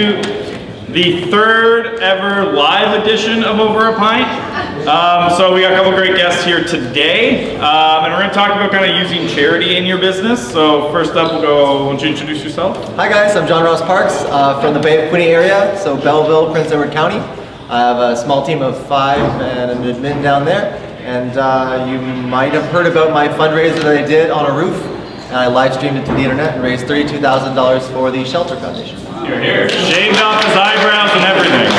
to the third ever live edition of Over a Pint. So we got a couple great guests here today, and we're going to talk about kind of using charity in your business. So first up, we'll go, why don't you introduce yourself? Hi guys, I'm John Ross Parks from the Bay of Quinte area, so Belleville, Prince Edward County. I have a small team of 5 and an admin down there, and you might have heard about my fundraiser that I did on a roof. And I live streamed it to the internet and raised $32,000 for the Shelter Foundation. You're here. Shaved off his eyebrows and everything.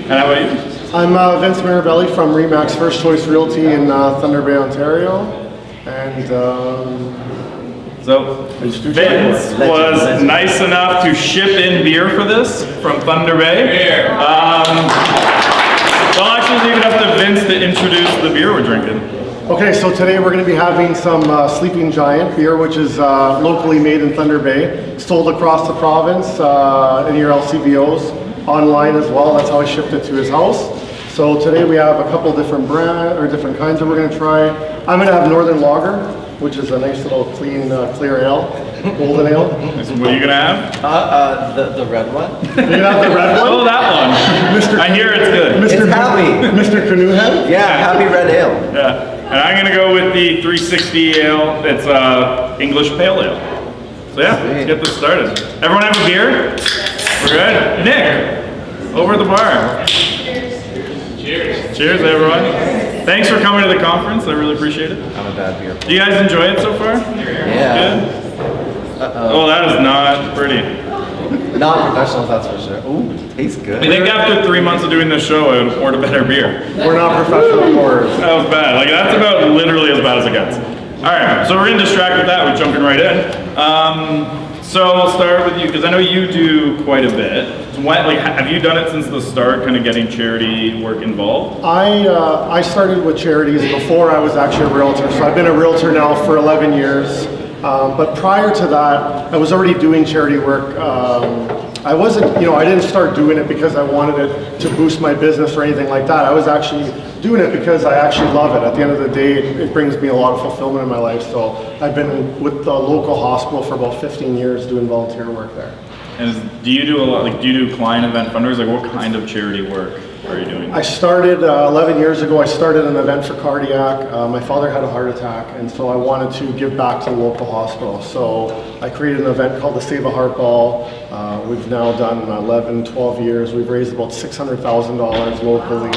And how about you? I'm Vince Mirabelli from Remax First Choice Realty in Thunder Bay, Ontario. And so Vince was nice enough to ship in beer for this from Thunder Bay. So I'll actually leave it up to Vince to introduce the beer we're drinking. okay, so today we're going to be having some Sleeping Giant beer, which is locally made in Thunder Bay, sold across the province in your LCBOs, online as well. That's how I shipped it to his house. So today we have a couple different different kinds that we're going to try. I'm going to have Northern Lager, which is a nice little clean, clear ale, golden ale. What are you going to have? The red one. You're going to have the red one? Oh, that one. Mr. I hear it's good. It's happy. Mr. Canoehead? Yeah, happy red ale. Yeah. And I'm going to go with the 360 ale. It's English Pale Ale. So yeah, let's get this started. Everyone have a beer? We're good? Nick, over at the bar. Cheers. Cheers, everyone. Thanks for coming to the conference. I really appreciate it. I'm a bad beer. Do you guys enjoy it so far? Yeah. Good? Oh, that is not pretty. Not professionals, that's for sure. Ooh, tastes good. I think after 3 months of doing this show, I would have poured a better beer. We're not professional pourers. That was bad. Like, that's about literally as bad as it gets. All right, so we're going to distract with that. We're jumping right in. So I'll start with you, because I know you do quite a bit. So have you done it since the start, kind of getting charity work involved? I started with charities before I was actually a realtor. So I've been a realtor now for 11 years. But prior to that, I was already doing charity work. I wasn't, I didn't start doing it because I wanted it to boost my business or anything like that. I was actually doing it because I actually love it. At the end of the day, it brings me a lot of fulfillment in my life. So I've been with the local hospital for about 15 years doing volunteer work there. And do you do a lot, do you do client event fundraisers? Like, what kind of charity work are you doing? I started 11 years ago. I started an event for cardiac. My father had a heart attack, and so I wanted to give back to the local hospital. So I created an event called the Save a Heart Ball. We've now done 11, 12 years. We've raised about $600,000 locally.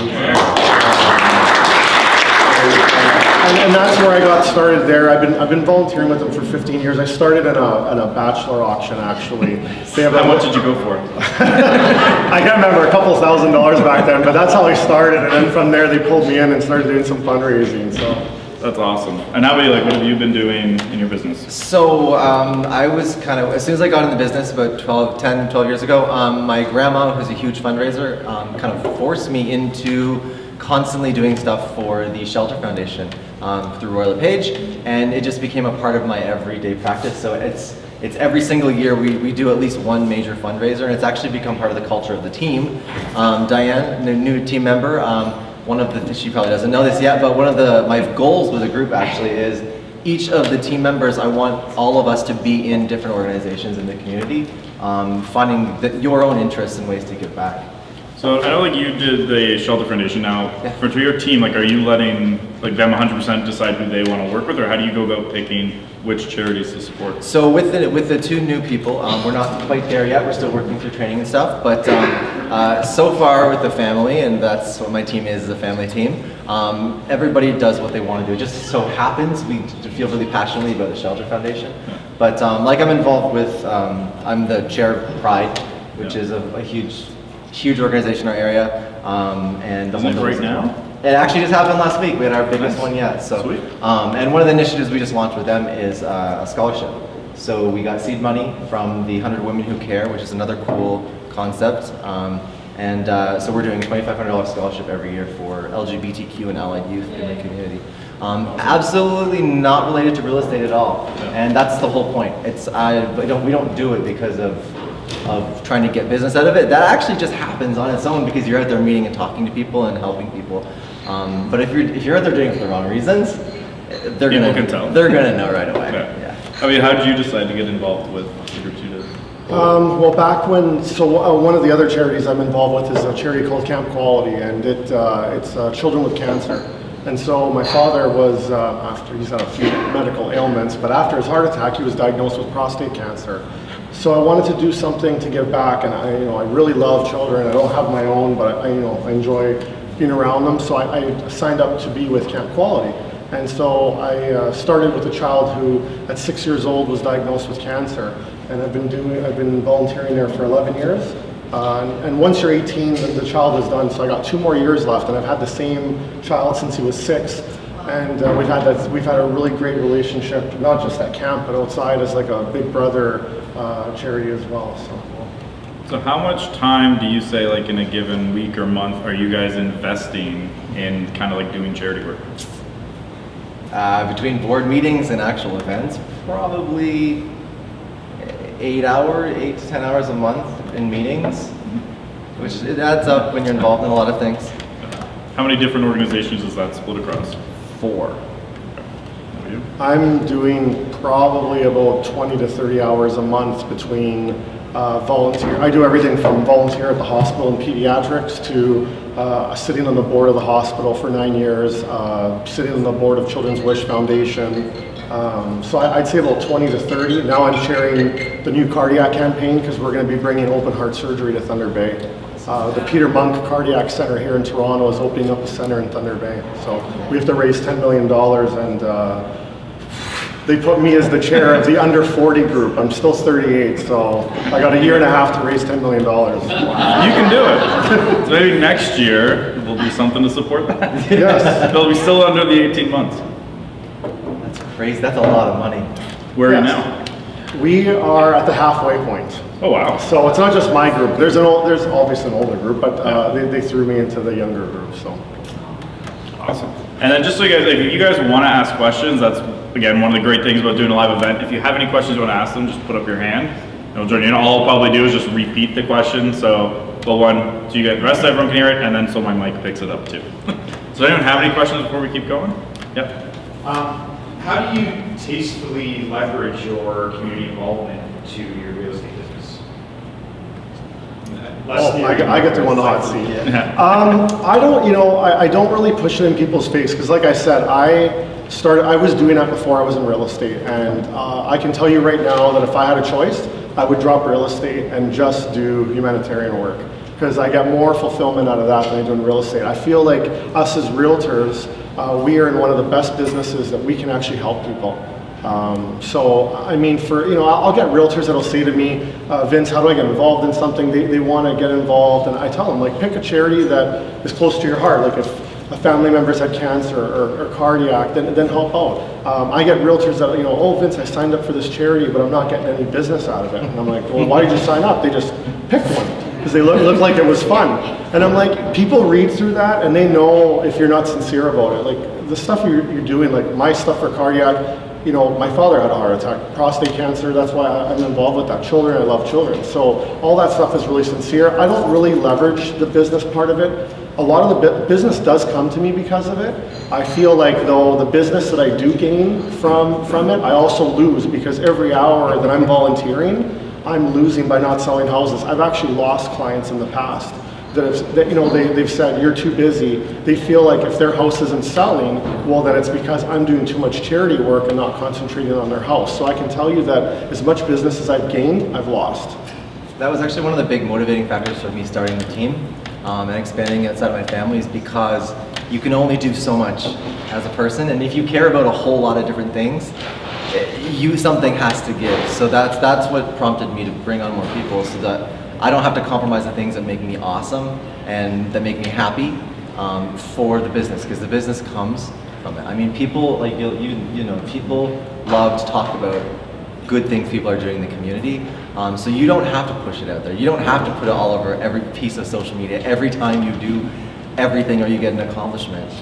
And that's where I got started there. I've been volunteering with them for 15 years. I started in a bachelor auction, actually. How much did you go for? I can't remember, a couple $1,000s back then, but that's how I started. And then from there, they pulled me in and started doing some fundraising. So that's awesome. And how about you? Like, what have you been doing in your business? So I was kind of, as soon as I got in the business about 12 years ago, my grandma, who's a huge fundraiser, kind of forced me into constantly doing stuff for the Shelter Foundation through Royal LePage, and it just became a part of my everyday practice. So it's every single year we do at least one major fundraiser, and it's actually become part of the culture of the team. Diane, the new team member, she probably doesn't know this yet, but one of my goals with the group actually is each of the team members, I want all of us to be in different organizations in the community, finding your own interests and ways to give back. So I know like you did the Shelter Foundation now. Yeah. For your team, like, are you letting them 100% decide who they want to work with, or how do you go about picking which charities to support? So with the 2 new people, we're not quite there yet. We're still working through training and stuff. But so far with the family, and that's what my team is a family team. Everybody does what they want to do. It just so happens we feel really passionately about the Shelter Foundation. Yeah. But like I'm involved with, I'm the chair of Pride, which is a huge organization in our area, and is it right now? It actually just happened last week. We had our biggest one yet. So, sweet. And one of the initiatives we just launched with them is a scholarship. So we got seed money from the 100 Women Who Care, which is another cool concept. So we're doing a $2,500 scholarship every year for LGBTQ and allied youth in the community. Absolutely not related to real estate at all, and that's the whole point. We don't do it because of trying to get business out of it. That actually just happens on its own because you're out there meeting and talking to people and helping people. But if you're out there doing it for the wrong reasons, they're gonna know right away. Yeah. I mean, how did you decide to get involved with the group you did? Well, back when, one of the other charities I'm involved with is a charity called Camp Quality, and it's children with cancer. And so my father was, after he's had a few medical ailments, but after his heart attack, he was diagnosed with prostate cancer. So I wanted to do something to give back, and I really love children. I don't have my own, but I enjoy being around them. So I signed up to be with Camp Quality. And so I started with a child who, at 6 years old, was diagnosed with cancer. And I've been volunteering there for 11 years. And once you're 18, the child is done. So I got 2 more years left, and I've had the same child since he was 6. And we've had a really great relationship, not just at camp, but outside as like a big brother charity as well. So how much time do you say, like in a given week or month, are you guys investing in kind of like doing charity work? Between board meetings and actual events, probably 8 to 10 hours a month in meetings, which it adds up when you're involved in a lot of things. How many different organizations is that split across? 4. How about you? I'm doing probably about 20 to 30 hours a month between volunteer. I do everything from volunteer at the hospital in pediatrics to sitting on the board of the hospital for 9 years, sitting on the board of Children's Wish Foundation. So I'd say about 20 to 30. Now I'm chairing the new cardiac campaign because we're going to be bringing open heart surgery to Thunder Bay. The Peter Monk Cardiac Center here in Toronto is opening up a center in Thunder Bay. So we have to raise $10 million, and they put me as the chair of the under 40 group. I'm still 38, so I got a year and a half to raise $10 million. You can do it. So maybe next year will be something to support that. Yes. They'll be still under the 18 months. That's crazy. That's a lot of money. Where are you Yes. now? We are at the halfway point. Oh wow. So it's not just my group. There's obviously an older group, but they threw me into the younger group. So Awesome. And then just so you guys, if you guys want to ask questions, that's again one of the great things about doing a live event. If you have any questions you want to ask them, just put up your hand and we'll join you. And all I'll probably do is just repeat the question. So you get the rest of everyone can hear it, and then so my mic picks it up too. So anyone have any questions before we keep going? Yep. How do you tastefully leverage your community involvement to your real estate business? I get to go on the hot seat. I don't really push it in people's face because, like I said, I was doing that before I was in real estate, and I can tell you right now that if I had a choice, I would drop real estate and just do humanitarian work because I get more fulfillment out of that than I do in real estate. I feel like us as realtors, we are in one of the best businesses that we can actually help people. So, I mean, I'll get realtors that'll say to me, Vince, how do I get involved in something? They want to get involved, and I tell them, like, pick a charity that is close to your heart. Like, if a family member's had cancer or cardiac, then help out. I get realtors that, oh, Vince, I signed up for this charity, but I'm not getting any business out of it. And I'm like, well, why did you sign up? They just picked one because they looked like it was fun. And I'm like, people read through that and they know if you're not sincere about it. Like, the stuff you're doing, like my stuff for cardiac, my father had a heart attack, prostate cancer, that's why I'm involved with that. Children, I love children. So all that stuff is really sincere. I don't really leverage the business part of it. A lot of the business does come to me because of it. I feel like though the business that I do gain from it, I also lose because every hour that I'm volunteering, I'm losing by not selling houses. I've actually lost clients in the past they've said, you're too busy. They feel like if their house isn't selling, well, then it's because I'm doing too much charity work and not concentrating on their house. So I can tell you that as much business as I've gained, I've lost. That was actually one of the big motivating factors for me starting the team and expanding outside of my family is because you can only do so much as a person. And if you care about a whole lot of different things, something has to give. So that's what prompted me to bring on more people so that I don't have to compromise the things that make me awesome and that make me happy for the business, because the business comes from it. I mean, people like people love to talk about good things people are doing in the community. So you don't have to push it out there. You don't have to put it all over every piece of social media every time you do everything or you get an accomplishment.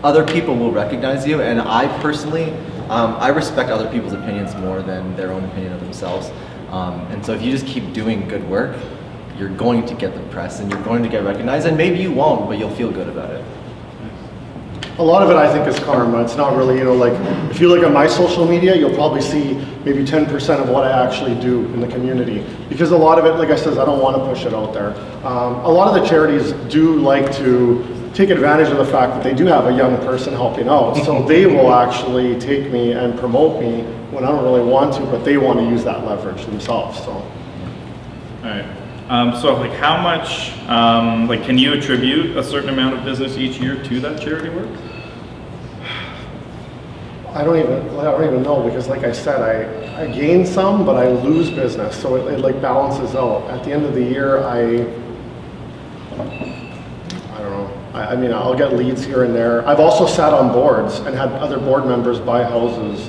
Other people will recognize you, and I personally, I respect other people's opinions more than their own opinion of themselves. And so if you just keep doing good work, you're going to get the press and you're going to get recognized, and maybe you won't, but you'll feel good about it. a lot of it I think is karma. It's not really, like if you look at my social media, you'll probably see maybe 10% of what I actually do in the community. Because a lot of it, like I said, I don't want to push it out there. A lot of the charities do like to take advantage of the fact that they do have a young person helping out. So they will actually take me and promote me when I don't really want to, but they want to use that leverage themselves. So. All right. So like how much, like can you attribute a certain amount of business each year to that charity work? I don't even know, because like I said, I gain some, but I lose business. So it like balances out. At the end of the year, I don't know. I mean, I'll get leads here and there. I've also sat on boards and had other board members buy houses.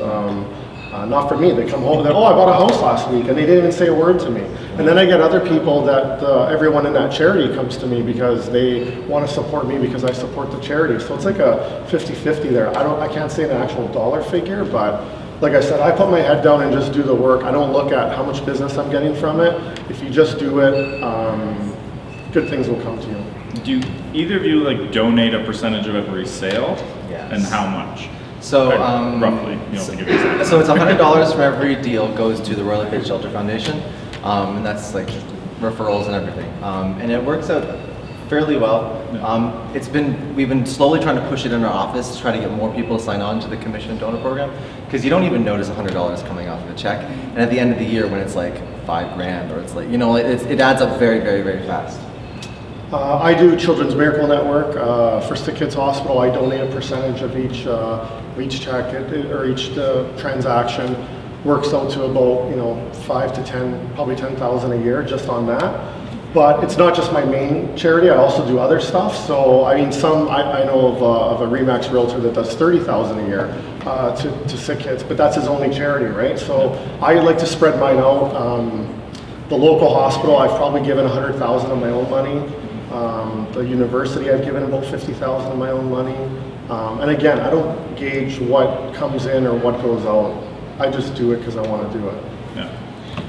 Not for me. They come home and they're, oh, I bought a house last week, and they didn't even say a word to me. And then I get other people that everyone in that charity comes to me because they want to support me because I support the charity. So it's like a 50-50 there. I can't say an actual dollar figure, but like I said, I put my head down and just do the work. I don't look at how much business I'm getting from it. If you just do it, good things will come to you. Do either of you like donate a percentage of every sale? Yes. And how much? So roughly, you know, to give you a so it's $100 for every deal goes to the Royal LePage Shelter Foundation, and that's like referrals and everything, and it works out fairly well. We've been slowly trying to push it in our office to try to get more people to sign on to the commission donor program, because you don't even notice $100 coming off of a check, and at the end of the year when it's like $5,000 or it's like, it adds up very, very, very fast. I do Children's Miracle Network. For Sick Kids Hospital, I donate a percentage of each check or each transaction. Works out to about 5 to 10, probably 10,000 a year just on that. But it's not just my main charity. I also do other stuff. So I mean, I know of a Remax realtor that does 30,000 a year to sick kids, but that's his only charity, right? So I like to spread mine out. The local hospital, I've probably given 100,000 of my own money. The university, I've given about 50,000 of my own money. And again, I don't gauge what comes in or what goes out. I just do it because I want to do it. Yeah.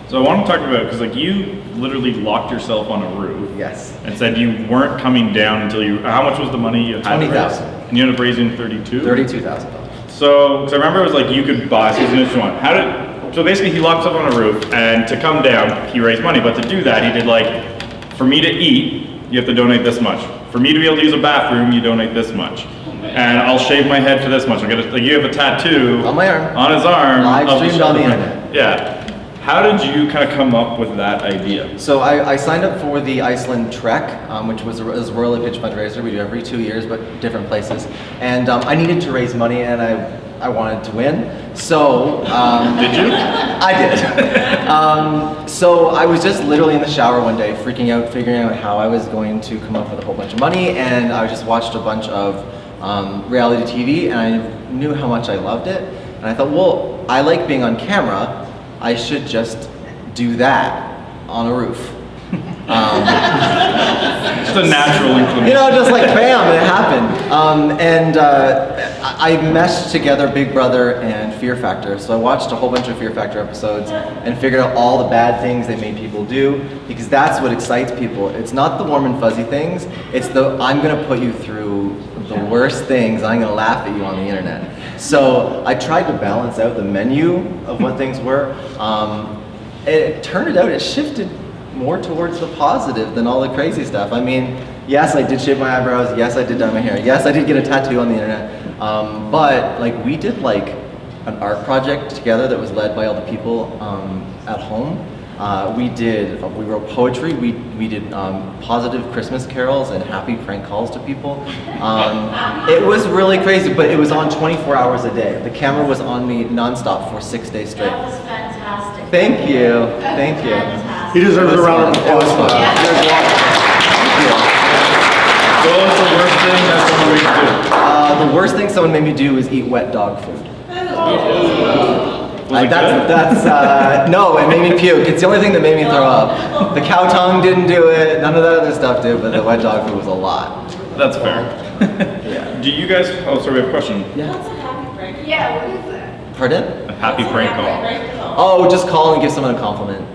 So I want to talk about, because like you literally locked yourself on a roof. Yes. And said you weren't coming down until you, how much was the money you had? 20,000. And you ended up raising 32? $32,000. So, because I remember it was like you could buy season if you want. So basically he locked himself on a roof, and to come down, he raised money. But to do that, he did like, for me to eat, you have to donate this much. For me to be able to use a bathroom, you donate this much. And I'll shave my head for this much. You have a tattoo on my arm. On his arm. Live streamed on the internet. Yeah. How did you kind of come up with that idea? So I signed up for the Iceland Trek, which was a Royal LePage fundraiser. We do every 2 years, but different places. And I needed to raise money, and I wanted to win. So did you? I did. So I was just literally in the shower one day, freaking out, figuring out how I was going to come up with a whole bunch of money. And I just watched a bunch of reality TV, and I knew how much I loved it. And I thought, well, I like being on camera. I should just do that on a roof. Just a natural inclination. Just like bam, it happened. And I meshed together Big Brother and Fear Factor. So I watched a whole bunch of Fear Factor episodes and figured out all the bad things they made people do, because that's what excites people. It's not the warm and fuzzy things. It's I'm gonna put you through the worst things. I'm gonna laugh at you on the internet. So I tried to balance out the menu of what things were. It turned out it shifted more towards the positive than all the crazy stuff. I mean, yes, I did shave my eyebrows. Yes, I did dye my hair. Yes, I did get a tattoo on the internet. But like we did like an art project together that was led by all the people at home. We wrote poetry. We did positive Christmas carols and happy prank calls to people. It was really crazy, but it was on 24 hours a day. The camera was on me nonstop for 6 days straight. That was fantastic. Thank you. Thank you. Fantastic. He deserves a round of applause for that. So what's the worst thing that someone made you do? The worst thing someone made me do is eat wet dog food. Was it That's no, it made me puke. It's the only thing that made me throw up. The cow tongue didn't do it. None of that other stuff did, but the wet dog food was a lot. That's fair. Yeah. Do you guys? Oh, sorry, we have a question. Yeah. What's a happy break? Yeah, what is that? Pardon? A happy prank call. Oh, just call and give someone a compliment.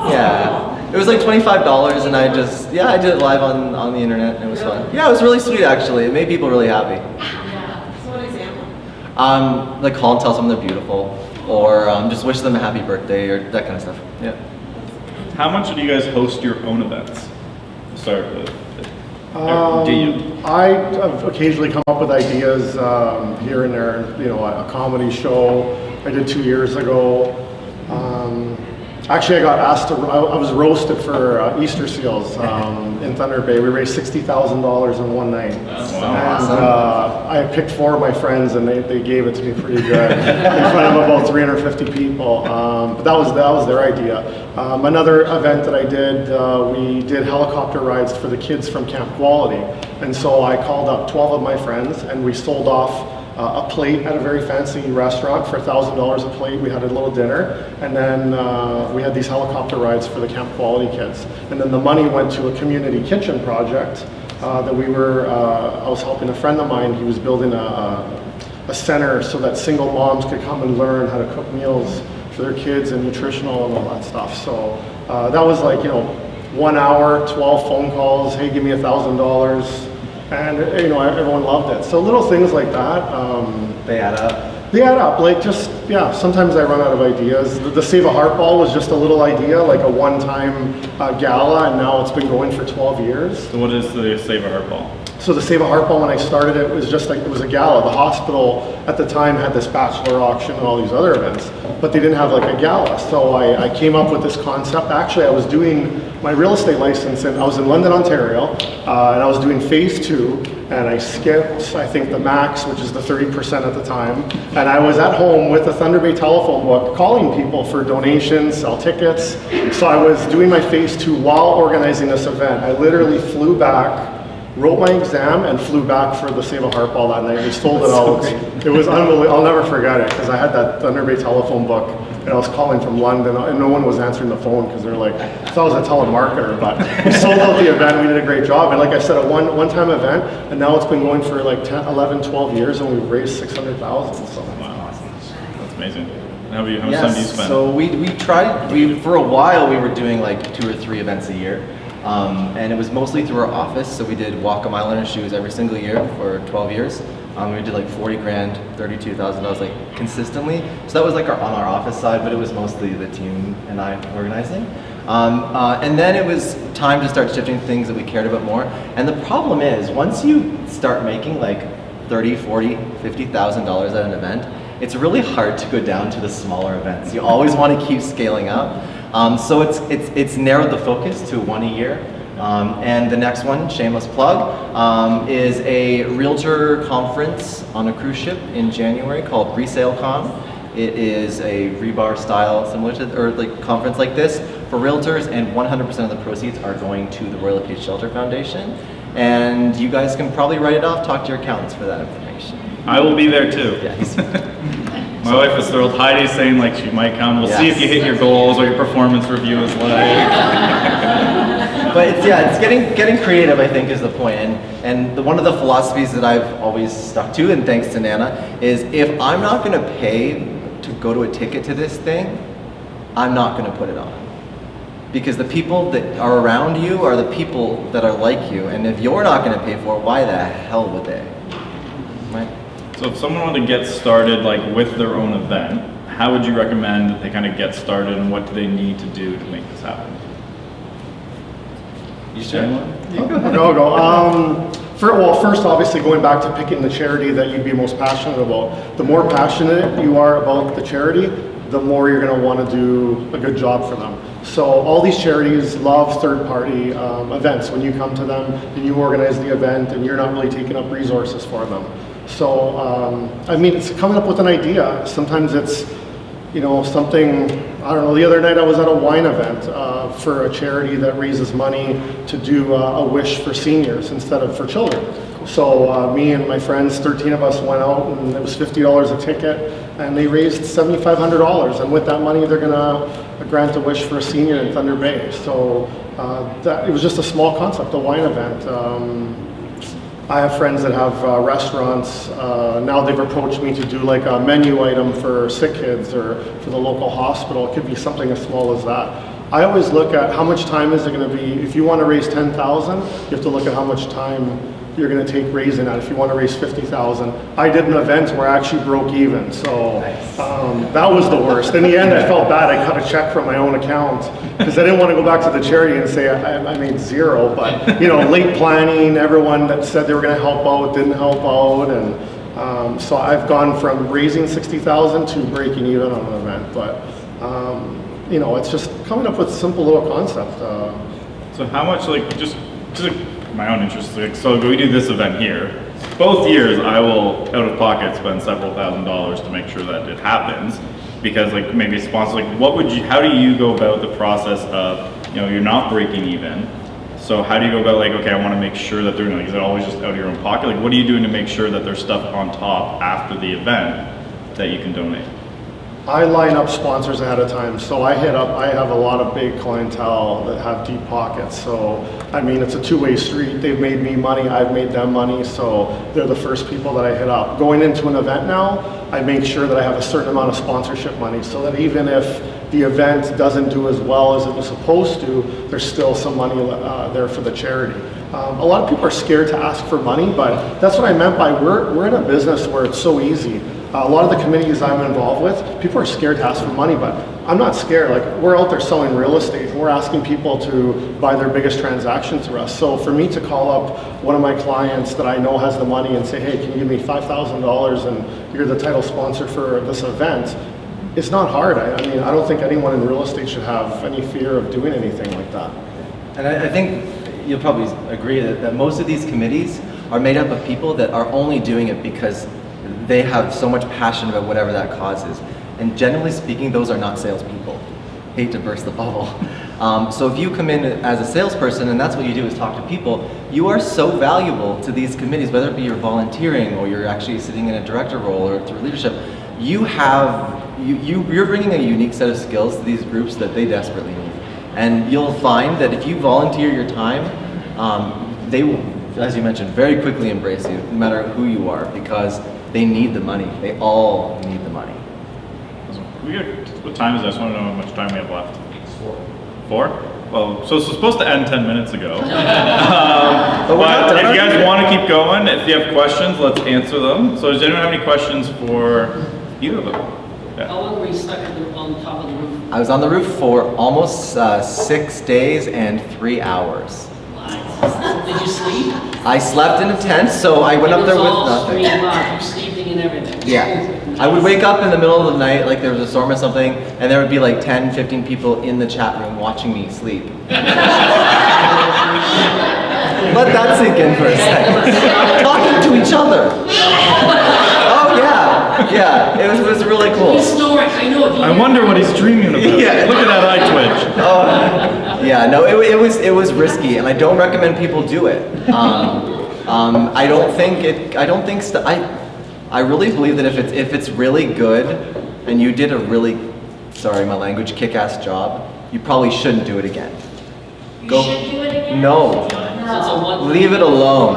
Yeah. It was like $25, and I did it live on the internet, and it was fun. Yeah, it was really sweet actually. It made people really happy. Yeah. So what example? Like call and tell someone they're beautiful, or just wish them a happy birthday, or that kind of stuff. Yeah. How much do you guys host your own events? To start with. Do you? I occasionally come up with ideas here and there. You know, a comedy show I did 2 years ago. Actually, I got asked to. I was roasted for Easter seals in Thunder Bay. We raised $60,000 in one night. That's And awesome. I picked 4 of my friends, and they gave it to me pretty good in front of about 350 people. But that was their idea. Another event that I did, we did helicopter rides for the kids from Camp Quality, and so I called up 12 of my friends, and we sold off a plate at a very fancy restaurant for $1,000 a plate. We had a little dinner, and then we had these helicopter rides for the Camp Quality kids. And then the money went to a community kitchen project that we were, I was helping a friend of mine. He was building a center so that single moms could come and learn how to cook meals for their kids and nutritional and all that stuff. So that was like, 1 hour, 12 phone calls, hey, give me $1,000. And everyone loved it. So little things like that. They add up. They add up. Like sometimes I run out of ideas. The Save a Heart Ball was just a little idea, like a one-time gala, and now it's been going for 12 years. So what is the Save a Heart Ball? So the Save a Heart Ball, when I started it, was just like, it was a gala. The hospital at the time had this bachelor auction and all these other events, but they didn't have like a gala. So I came up with this concept. Actually, I was doing my real estate license, and I was in London, Ontario, and I was doing phase 2, and I skipped, I think, the max, which is the 30% at the time. And I was at home with a Thunder Bay telephone book, calling people for donations, sell tickets. So I was doing my phase 2 while organizing this event. I literally flew back, wrote my exam, and flew back for the Save a Heart Ball that night. We sold it all. It was unbelievable. I'll never forget it, because I had that Thunder Bay telephone book, and I was calling from London, and no one was answering the phone, because they're like, so I was a telemarketer, but we sold out the event. We did a great job, and like I said, a one-time event, and now it's been going for like 10, 11, 12 years, and we've raised $600,000. So. Wow, that's amazing. How much time do you Yes. spend? So we for a while we were doing like 2 or 3 events a year. And it was mostly through our office, so we did walk a mile in our shoes every single year for 12 years. We did like 40 grand, $32,000 like consistently. So that was like on our office side, but it was mostly the team and I organizing. And then it was time to start shifting things that we cared about more. And the problem is, once you start making like $30, $40, $50,000 at an event, it's really hard to go down to the smaller events. You always want to keep scaling up. So it's narrowed the focus to 1 a year. And the next one, shameless plug, is a realtor conference on a cruise ship in January called Resale Con. It is a rebar style, similar to, or like conference like this for realtors, and 100% of the proceeds are going to the Royal LePage Shelter Foundation. And you guys can probably write it off, talk to your accountants for that information. I will be there too. Yeah, My wife is thrilled. Heidi's saying like she might come. We'll see if you hit your goals or your performance review is like. But it's getting creative, I think, is the point. And one of the philosophies that I've always stuck to, and thanks to Nana, is if I'm not going to pay to go to a ticket to this thing, I'm not going to put it on. Because the people that are around you are the people that are like you, and if you're not going to pay for it, why the hell would they? Right? So if someone wanted to get started like with their own event, how would you recommend that they kind of get started, and what do they need to do to make this happen? You sure? Go. First, obviously, going back to picking the charity that you'd be most passionate about. The more passionate you are about the charity, the more you're going to want to do a good job for them. So all these charities love third-party events. When you come to them and you organize the event, and you're not really taking up resources for them. So, it's coming up with an idea. Sometimes it's, something, I don't know, the other night I was at a wine event for a charity that raises money to do a wish for seniors instead of for children. So me and my friends, 13 of us went out, and it was $50 a ticket, and they raised $7,500. And with that money, they're gonna grant a wish for a senior in Thunder Bay. So it was just a small concept, a wine event. I have friends that have restaurants. Now they've approached me to do like a menu item for sick kids or for the local hospital. It could be something as small as that. I always look at how much time is it going to be. If you want to raise 10,000, you have to look at how much time you're going to take raising that. If you want to raise 50,000, I did an event where I actually broke even, so that was the worst. In the end, I felt bad. I cut a check from my own account because I didn't want to go back to the charity and say I made zero. But you know, late planning, everyone that said they were going to help out didn't help out, and so I've gone from raising 60,000 to breaking even on an event. But you know, it's just coming up with a simple little concept. So how much, like, just my own interest, like, so we do this event here. Both years I will, out of pocket, spend several $1,000s to make sure that it happens. Because like maybe a sponsor, like how do you go about the process of, you know, you're not breaking even. So how do you go about like, okay, I want to make sure that they're, like, is it always just out of your own pocket? Like what are you doing to make sure that there's stuff on top after the event that you can donate? I line up sponsors ahead of time, so I have a lot of big clientele that have deep pockets, so I mean it's a two-way street. They've made me money, I've made them money, so they're the first people that I hit up. Going into an event now, I make sure that I have a certain amount of sponsorship money so that even if the event doesn't do as well as it was supposed to, there's still some money there for the charity. A lot of people are scared to ask for money, but that's what I meant by we're in a business where it's so easy. A lot of the committees I'm involved with, people are scared to ask for money, but I'm not scared. Like, we're out there selling real estate, and we're asking people to buy their biggest transaction through us. So for me to call up one of my clients that I know has the money and say, hey, can you give me $5,000 and you're the title sponsor for this event, it's not hard. I mean, I don't think anyone in real estate should have any fear of doing anything like that. And I think you'll probably agree that most of these committees are made up of people that are only doing it because they have so much passion about whatever that cause is. And generally speaking, those are not salespeople. Hate to burst the bubble. So if you come in as a salesperson and that's what you do is talk to people, you are so valuable to these committees, whether it be you're volunteering or you're actually sitting in a director role or through leadership. You're bringing a unique set of skills to these groups that they desperately need. And you'll find that if you volunteer your time, they will, as you mentioned, very quickly embrace you, no matter who you are, because they need the money. They all need the money. What time is that? I just want to know how much time we have left. It's 4. 4? Well, so it's supposed to end 10 minutes ago. But if you guys want to keep going, if you have questions, let's answer them. So does anyone have any questions for either of them? Yeah. How long were you stuck on top of the roof? I was on the roof for almost 6 days and 3 hours. Did you sleep? I slept in a tent, so I went up there with nothing. You're sleeping and everything. Yeah. I would wake up in the middle of the night, like there was a storm or something, and there would be like 10, 15 people in the chat room watching me sleep. Let that sink in for a second. Talking to each other. Oh yeah, it was really cool. He's snoring, I know. I wonder what he's dreaming about. Yeah. Look at that eye twitch. Yeah, no, it was risky, and I don't recommend people do it. I really believe that if it's really good, and you did a really, sorry my language, kick-ass job, you probably shouldn't do it again. You should do it again? No. Leave it alone.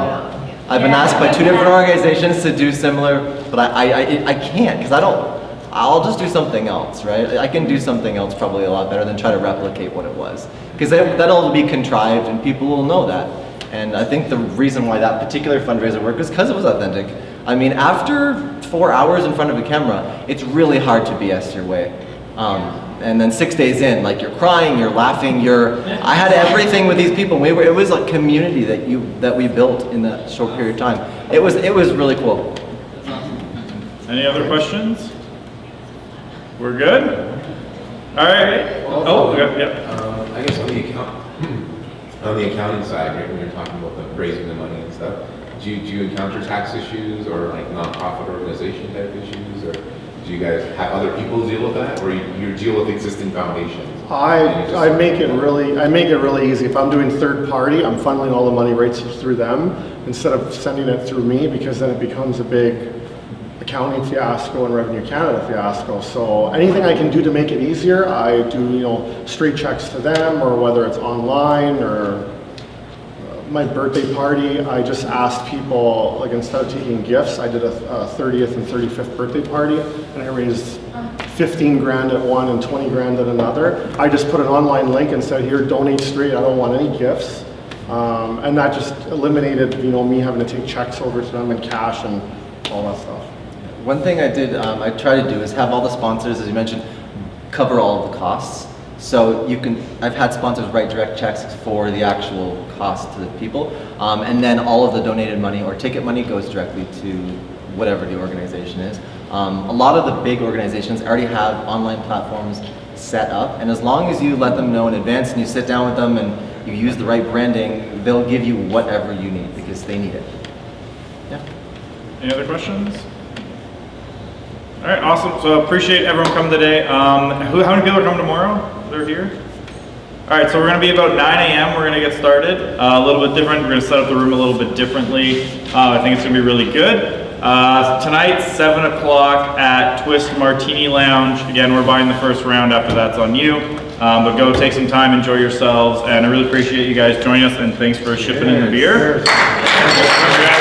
I've been asked by 2 different organizations to do similar, but I can't, because I'll just do something else, right? I can do something else probably a lot better than try to replicate what it was. Because that'll be contrived and people will know that. And I think the reason why that particular fundraiser worked was because it was authentic. I mean, after 4 hours in front of a camera, it's really hard to BS your way. And then 6 days in, like you're crying, you're laughing, I had everything with these people. It was like community that we built in that short period of time. It was really cool. Any other questions? We're good? All right. I guess on the accounting side, right, when you're talking about the raising the money and stuff, do you encounter tax issues or like nonprofit organization type issues, or do you guys have other people deal with that, or you deal with existing foundations? I make it really easy. If I'm doing third party, I'm funneling all the money right through them instead of sending it through me, because then it becomes a big accounting fiasco and Revenue Canada fiasco. So anything I can do to make it easier, I do, straight checks to them, or whether it's online or my birthday party, I just asked people, like instead of taking gifts, I did a 30th and 35th birthday party, and I raised 15 grand at one and 20 grand at another. I just put an online link and said, here, donate straight, I don't want any gifts. And that just eliminated, you know, me having to take checks over to them in cash and all that stuff. One thing I did, I try to do is have all the sponsors, as you mentioned, cover all of the costs. So you can, I've had sponsors write direct checks for the actual cost to the people, and then all of the donated money or ticket money goes directly to whatever the organization is. A lot of the big organizations already have online platforms set up, and as long as you let them know in advance and you sit down with them and you use the right branding, they'll give you whatever you need because they need it. Yeah. Any other questions? All right, awesome. So appreciate everyone coming today. How many people are coming tomorrow? They're here? All right, so we're gonna be about 9 a.m. We're gonna get started. A little bit different. We're gonna set up the room a little bit differently. I think it's gonna be really good. Tonight, 7 o'clock at Twist Martini Lounge. Again, we're buying the first round. After that's on you. But go take some time, enjoy yourselves, and I really appreciate you guys joining us, and thanks for shipping in the beer. Cheers.